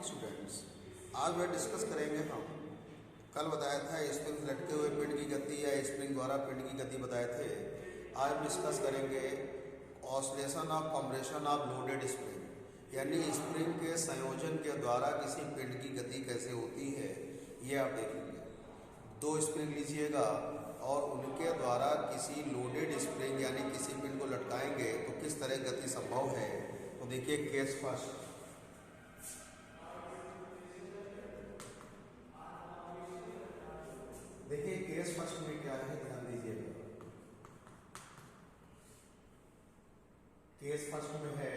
Students, आज वह discuss करेंगे हम कल बताया था स्प्रिंग लटके हुए पिंड की गति या स्प्रिंग द्वारा पिंड की गति बताए थे। आज डिस्कस करेंगे oscillation of compression of loaded spring, यानी स्प्रिंग के संयोजन के द्वारा किसी पिंड की गति कैसे होती है, ये आप देखेंगे। दो स्प्रिंग लीजिएगा और उनके द्वारा किसी लोडेड स्प्रिंग यानी किसी पिंड को लटकाएंगे तो किस तरह गति संभव है। तो देखिए केस फर्स्ट। देखिए केस फर्स्ट में क्या है, ध्यान दीजिएगा। केस फर्स्ट में है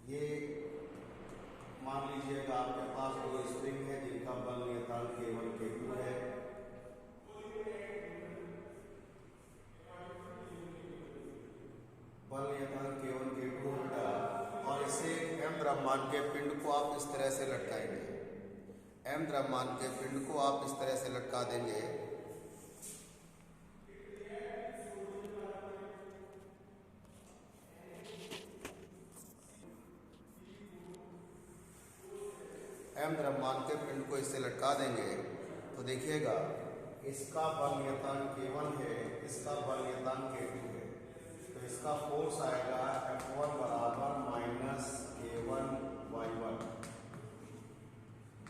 ये, मान लीजिएगा आपके पास दो स्प्रिंग है जिनका बल नियतांक K1 K2 है। बल नियतांक K1 K2 बेटा, और इसे m द्रव्यमान के पिंड को आप इस तरह से लटकाएंगे। m द्रव्यमान के पिंड को आप इस तरह से लटका देंगे। m द्रव्यमान के पिंड को इससे लटका देंगे तो देखिएगा इसका बल नियतांक K1 है, इसका बल नियतांक K2 है, तो इसका फोर्स आएगा F1 बराबर माइनस K1 Y1,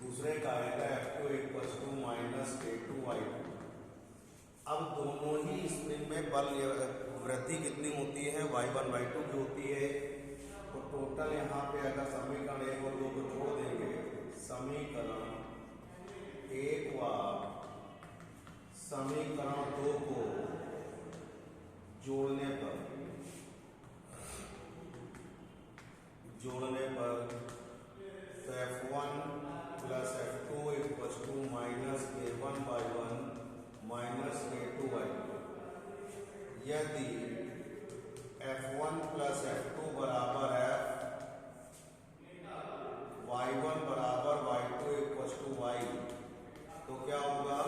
दूसरे का आएगा F2 equal to minus K2 Y2। अब दोनों ही स्प्रिंग में बल वृद्धि कितनी होती है, Y1 Y2 की होती है। तो टोटल यहाँ पे अगर समीकरण 1 और 2 को जोड़ देंगे, समीकरण 1 व समीकरण 2 को जोड़ने पर तो F1 plus F2 equal to minus K1 Y1 minus K2 Y2। यदि F1 प्लस F2 बराबर है Y1 बराबर Y2 इक्वल टू Y, तो क्या होगा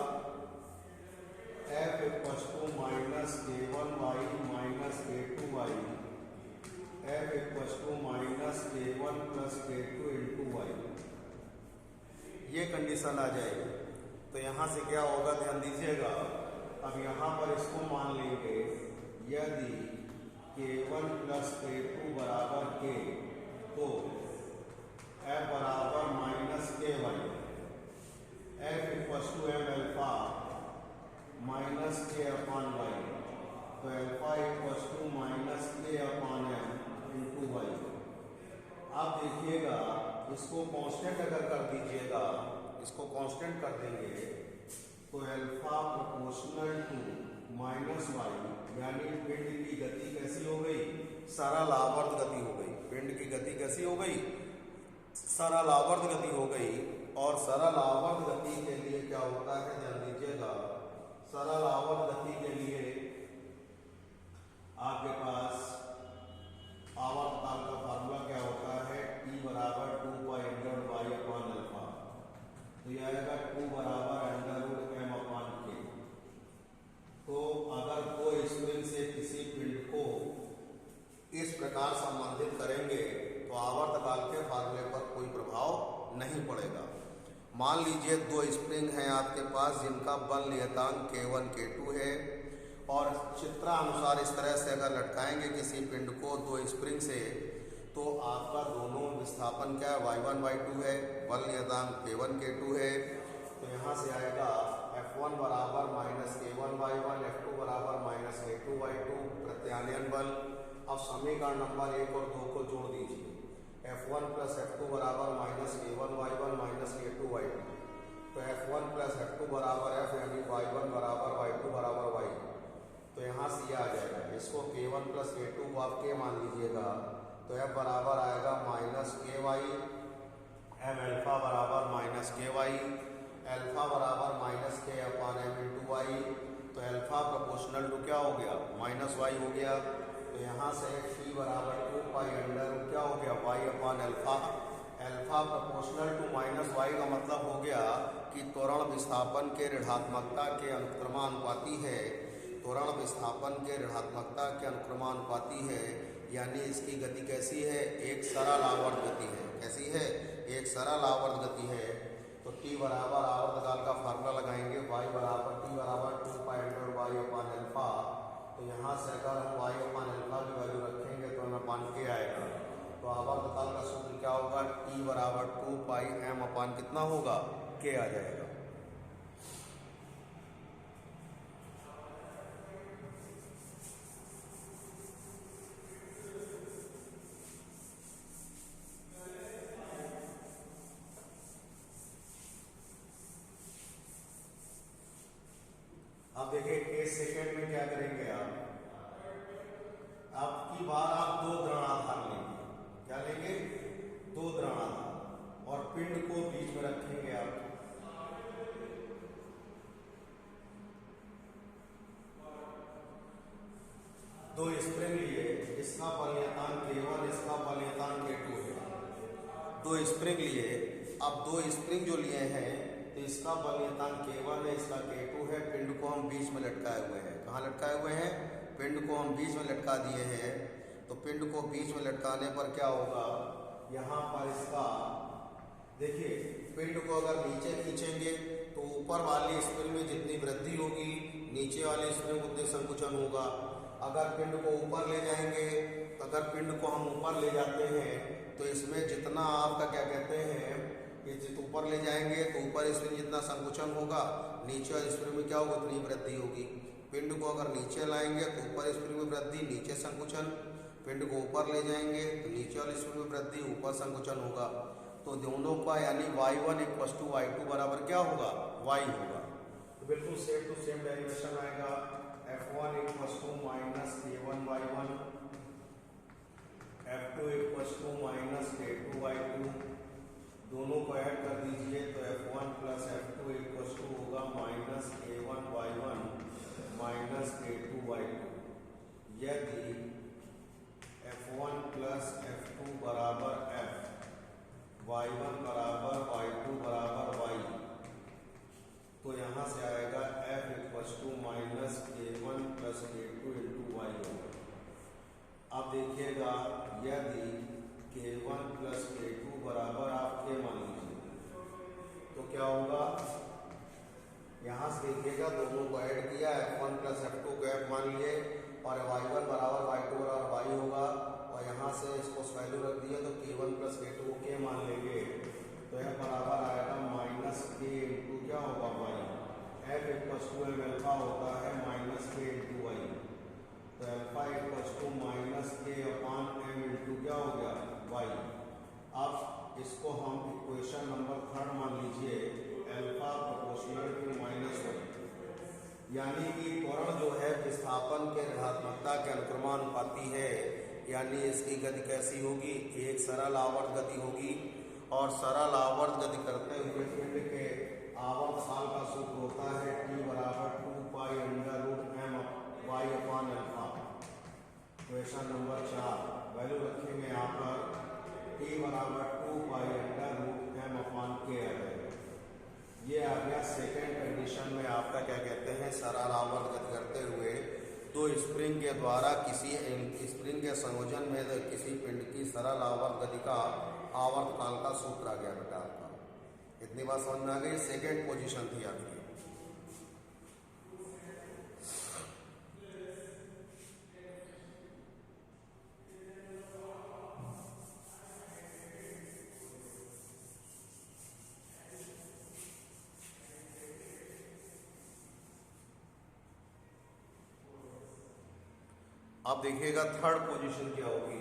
F equal to minus K1 Y minus K2 Y, F equal to minus K1 plus K2 into Y। ये condition आ जाएगी तो यहाँ से क्या होगा, ध्यान दीजिएगा। अब यहाँ पर इसको मान लेंगे, यदि K1 प्लस K2 बराबर K, तो F बराबर minus KY, F equal to M alpha minus K upon Y, तो alpha equal to minus K upon M into Y। आप देखिएगा इसको कांस्टेंट अगर कर दीजिएगा, इसको कांस्टेंट कर देंगे तो alpha proportional to minus Y, यानी पिंड की गति कैसी हो गई, सरल आवर्त गति हो गई। पिंड की गति कैसी हो गई, सरल आवर्त गति हो गई। और सरल आवर्त गति के लिए क्या होता है, ध्यान दीजिएगा। सरल आवर्त गति के लिए आपके पास आवर्त काल का फार्मूला क्या होता है, T बराबर 2 pi under Y upon alpha, तो यह आएगा 2 बराबर under root M upon K। तो अगर कोई स्प्रिंग से किसी पिंड को इस प्रकार संबंधित करेंगे तो आवर्त काल के फार्मूले पर कोई प्रभाव नहीं पड़ेगा। मान लीजिए दो स्प्रिंग हैं आपके पास जिनका बल नियतांक K1 K2 है, और चित्रानुसार इस तरह से अगर लटकाएंगे किसी पिंड को दो स्प्रिंग से, तो आपका दोनों विस्थापन क्या है, Y1 Y2 है, बल नियतांक K1 K2 है। तो यहाँ से आएगा F1 बराबर माइनस K1 Y1, F2 बराबर माइनस K2 Y2, प्रत्यानयन बल। अब समीकरण नंबर 1 और 2 को जोड़ दीजिए, F1 प्लस F2 बराबर minus K1 Y1 minus K2 Y2, तो F1 प्लस F2 बराबर F, यानी Y1 बराबर Y2 बराबर Y। तो यहाँ से ये आ जाएगा, इसको K1 प्लस K2 को आप K मान लीजिएगा, तो F बराबर आएगा माइनस KY, M अल्फा बराबर माइनस KY, अल्फा बराबर minus K upon M into Y। तो अल्फा प्रोपोर्शनल टू क्या हो गया, माइनस Y हो गया। तो यहाँ से T बराबर 2 पाई अंडर क्या हो गया, Y upon alpha. Alpha proportional to minus Y का मतलब हो गया कि त्वरण विस्थापन के ऋणात्मकता के अनुक्रमानुपाती है। त्वरण विस्थापन के ऋणात्मकता के अनुक्रमानुपाती है, यानी इसकी गति कैसी है, एक सरल आवर्त गति है। कैसी है, एक सरल आवर्त गति है। तो t बराबर आवर्तकाल का फार्मूला लगाएंगे, y बराबर t बराबर 2 pi under Y upon alpha. तो यहाँ से अगर हम y अपान अल्फा की वैल्यू रखेंगे तो हमें अपान के आएगा। तो आवर्तकाल का सूत्र क्या होगा, t बराबर 2 पाई m अपान कितना होगा, के आ जाएगा। अब देखिए केस सेकेंड में क्या करेंगे आपकी बार आप दो द्रवणाधार लेंगे। क्या लेंगे, दो द्रवणाधार, और पिंड को बीच में रखेंगे आप। दो स्प्रिंग लिए, इसका बलयतान K1, इसका बलयतान K2 है। दो स्प्रिंग लिए, अब दो स्प्रिंग जो लिए हैं तो इसका बलयतान K1 है, इसका K2 है। पिंड को हम बीच में लटकाए हुए हैं। कहाँ लटकाए हुए हैं, पिंड को हम बीच में लटका दिए हैं। तो पिंड को बीच में लटकाने पर क्या होगा, यहाँ पर इसका देखिए, पिंड को अगर नीचे खींचेंगे तो ऊपर वाली स्प्रिंग में जितनी वृद्धि होगी, नीचे वाली स्प्रिंग उतनी संकुचन होगा। अगर पिंड को ऊपर ले जाएंगे, अगर पिंड को हम ऊपर ले जाते हैं तो इसमें जितना आपका क्या कहते हैं, ये ऊपर ले जाएंगे तो ऊपर स्प्रिंग जितना संकुचन होगा, नीचे वाली स्प्रिंग में क्या होगा, उतनी वृद्धि होगी। पिंड को अगर नीचे लाएंगे तो ऊपर स्प्रिंग में वृद्धि, नीचे संकुचन। पिंड को ऊपर ले जाएंगे तो नीचे वाली स्प्रिंग में वृद्धि, ऊपर संकुचन होगा। तो दोनों का यानी y1 = y2 बराबर क्या होगा, y होगा। तो बिल्कुल सेम टू सेम डेरिवेशन आएगा। F1 = -K1y1, F2 = -K2y2। दोनों को ऐड कर दीजिए तो F1 + F2 होगा -K1y1 -K2y2। यदि F1 + F2 बराबर F, y1 बराबर y2 बराबर y, तो यहाँ से आएगा F = -K1 + K2 × y होगा। अब देखिएगा, यदि K1 + K2 बराबर आप K मान लीजिए तो क्या होगा, यहाँ से देखिएगा दोनों को ऐड किया, F1 + F2 को F मान लिए और y1 बराबर y2 बराबर y होगा, और यहाँ से इसको वैल्यू रख दिया तो K1 + K2 को K मान लेंगे। तो यह बराबर आएगा -K × क्या होगा, y। F = m होता है -K × y। तो अल्फा = -K अपान m × क्या हो गया, y। अब इसको हम इक्वेशन नंबर 3 मान लीजिए, अल्फा प्रोपोर्शनल टू -1, यानी कि त्वरण जो है विस्थापन के ऋणात्मकता के अनुक्रमानुपाती है। यानी इसकी गति कैसी होगी, एक सरल आवर्त गति होगी। और सरल आवर्त गति करते हुए पिंड के आवर्त काल का सूत्र होता है t बराबर 2 पाई √m y upon alpha. Question number 4 value रखेंगे यहाँ पर, t बराबर 2 पाई √m अपान k आ जाएगा। ये आ गया सेकेंड कंडीशन में आपका क्या कहते हैं, सरल आवर्त गति करते हुए दो स्प्रिंग के द्वारा किसी स्प्रिंग के संयोजन में किसी पिंड की सरल आवर्त गति का आवर्त काल का सूत्र आ गया बेटा आपका। इतनी बात समझ में आ गई। सेकेंड पोजीशन थी आपकी। अब देखिएगा थर्ड पोजीशन क्या होगी।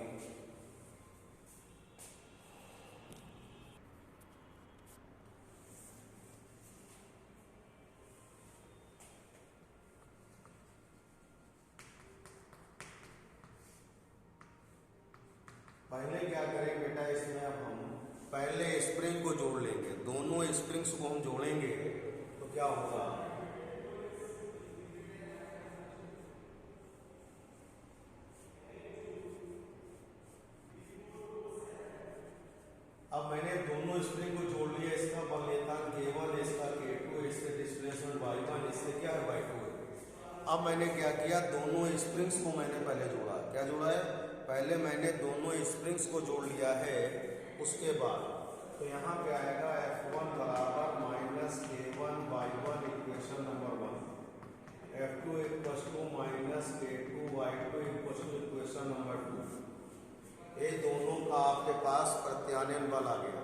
पहले क्या करें बेटा, इसमें अब हम पहले स्प्रिंग को जोड़ लेंगे। दोनों स्प्रिंग्स को हम जोड़ेंगे तो क्या होगा, अब मैंने दोनों स्प्रिंग को जोड़ लिया। इसका बलयतान K1, इसका K2, इससे डिस्प्लेसमेंट y1, इससे क्या है y2 है। अब मैंने क्या किया, दोनों स्प्रिंग्स को मैंने पहले जोड़ा। क्या जोड़ा है? पहले मैंने दोनों स्प्रिंग्स को जोड़ लिया है। उसके बाद तो यहाँ पे आएगा F1 बराबर माइनस K1Y1 equation number 1, F2 equal to minus K2Y2 equal to equation number 2। ये दोनों का आपके पास प्रत्यानयन बल आ गया।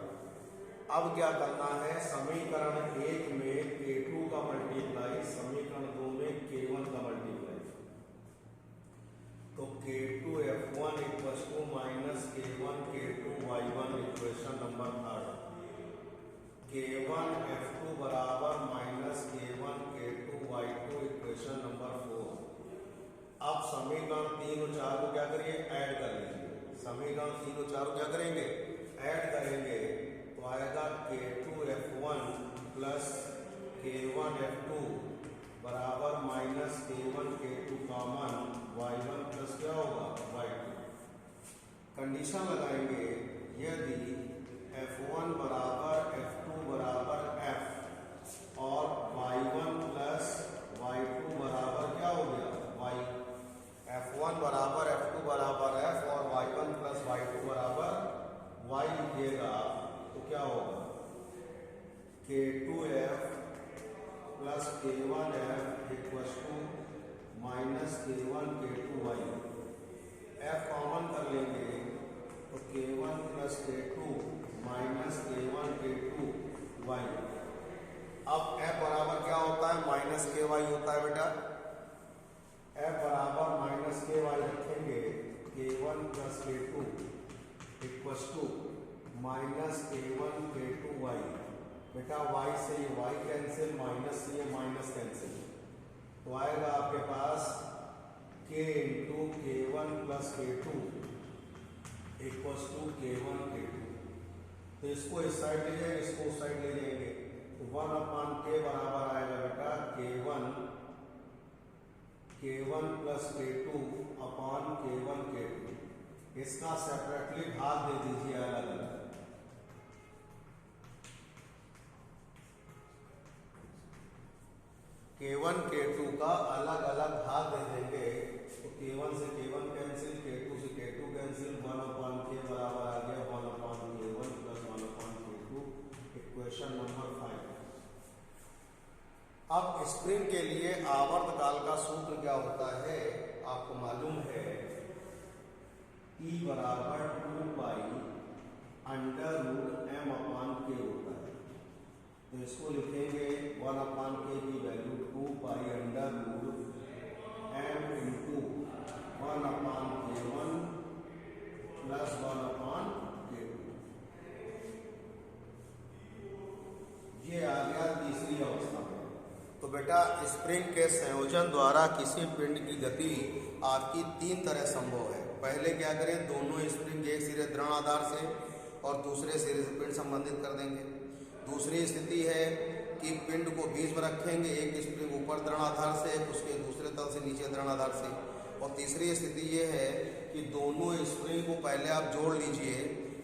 अब क्या करना है, समीकरण 1 में K2 का मल्टीप्लाई, समीकरण 2 में K1 का मल्टीप्लाई। तो K2 F1 equal to minus K1 K2Y1 equation number 3, K1 F2 बराबर minus K1 K2Y2 equation number 4। अब समीकरण 3 और 4 को क्या करिए, ऐड कर लीजिए। समीकरण 3 और 4 को क्या करेंगे, ऐड करेंगे तो आएगा K2 F1 plus K1 F2 बराबर minus K1 K2 common Y1 plus क्या होगा Y2। कंडीशन लगाएंगे, यदि F1 बराबर F2 बराबर F और Y1 प्लस Y2 बराबर क्या हो गया Y, F1 बराबर F2 बराबर F और Y1 प्लस Y2 बराबर Y लिखिएगा तो क्या होगा, K2F plus K1F equal to minus K1 K2Y। F common कर लेंगे तो K1 plus K2 minus K1 K2Y। अब F बराबर क्या होता है, माइनस KY होता है बेटा। F बराबर माइनस KY रखेंगे, K1 plus K2 equal to minus K1 K2Y। बेटा Y से ये Y कैंसिल, माइनस से ये माइनस कैंसिल, तो आएगा आपके पास K into K1 plus K2 equal to K1 K2। तो इसको इस साइड ले जाएंगे, इसको उस साइड ले जाएंगे तो 1/K बराबर आएगा बेटा K1 plus K2 upon K1 K2। इसका सेपरेटली भाग दे दीजिए अलग अलग। K1 K2 का अलग अलग भाग दे देंगे तो K1 से K1 कैंसिल, K2 से K2 कैंसिल, 1/K बराबर आ गया 1/K1 plus 1/K2 equation number 5। अब स्प्रिंग के लिए आवर्तकाल का सूत्र क्या होता है, आपको मालूम है, E बराबर 2 पाई अंडर रूट M/K होता है। तो इसको लिखेंगे 1/K की value 2 pi under root M into 1/K1 plus 1/K2। ये आ गया तीसरी अवस्था में। तो बेटा स्प्रिंग के संयोजन द्वारा किसी पिंड की गति आपकी 3 तरह संभव है। पहले क्या करें, दोनों स्प्रिंग एक सिरे दृढ़ आधार से और दूसरे सिरे से पिंड संबंधित कर देंगे। दूसरी स्थिति है कि पिंड को बीच में रखेंगे, एक स्प्रिंग ऊपर दृढ़ आधार से, उसके दूसरे तल से नीचे दृढ़ आधार से। और तीसरी स्थिति ये है कि दोनों स्प्रिंग को पहले आप जोड़ लीजिए,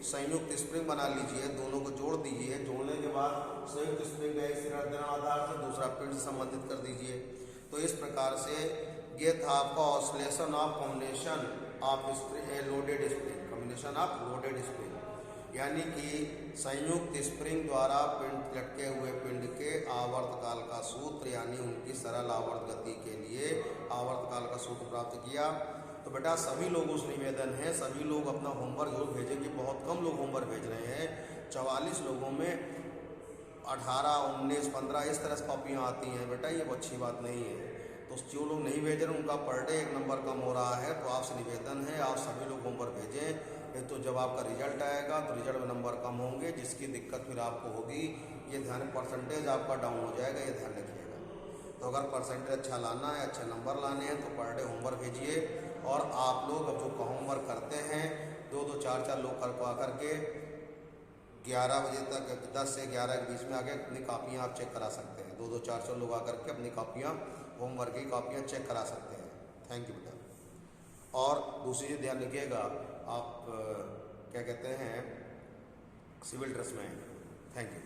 संयुक्त स्प्रिंग बना लीजिए, दोनों को जोड़ दीजिए। जोड़ने के बाद संयुक्त स्प्रिंग का एक सिरा दृढ़ आधार से, दूसरा पिंड से संबंधित कर दीजिए। तो इस प्रकार से ये था आपका oscillation of combination of loaded spring, combination of loaded spring, यानी कि संयुक्त स्प्रिंग द्वारा पिंड लटके हुए पिंड के आवर्तकाल का सूत्र, यानी उनकी सरल आवर्त गति के लिए आवर्तकाल का सूत्र प्राप्त किया। तो बेटा सभी लोगों से निवेदन है, सभी लोग अपना होमवर्क जरूर भेजेंगे। बहुत कम लोग होमवर्क भेज रहे हैं, 44 लोगों में 18, 19, 15 इस तरह से कॉपियाँ आती हैं। बेटा ये अच्छी बात नहीं है। तो जो लोग नहीं भेज रहे उनका पर डे 1 नंबर कम हो रहा है। तो आपसे निवेदन है आप सभी लोग होमवर्क भेजें, तो जब आपका रिजल्ट आएगा तो रिजल्ट में नंबर कम होंगे, जिसकी दिक्कत फिर आपको होगी। ये ध्यान, परसेंटेज आपका डाउन हो जाएगा, ये ध्यान रखिएगा। तो अगर परसेंटेज अच्छा लाना है, अच्छे नंबर लाने हैं तो पर डे होमवर्क भेजिए। और आप लोग अब जो होमवर्क करते हैं 2-2, 4-4 लोग करवा करके 11 बजे तक, 10 से 11 के बीच में आके अपनी कापियाँ आप चेक करा सकते हैं। 2-2, 4-4 लोग आकर के अपनी कापियाँ, होमवर्क की कापियाँ चेक करा सकते हैं। थैंक यू बेटा। और दूसरी चीज़ ध्यान रखिएगा, आप क्या कहते हैं, सिविल ड्रेस में। Thank you.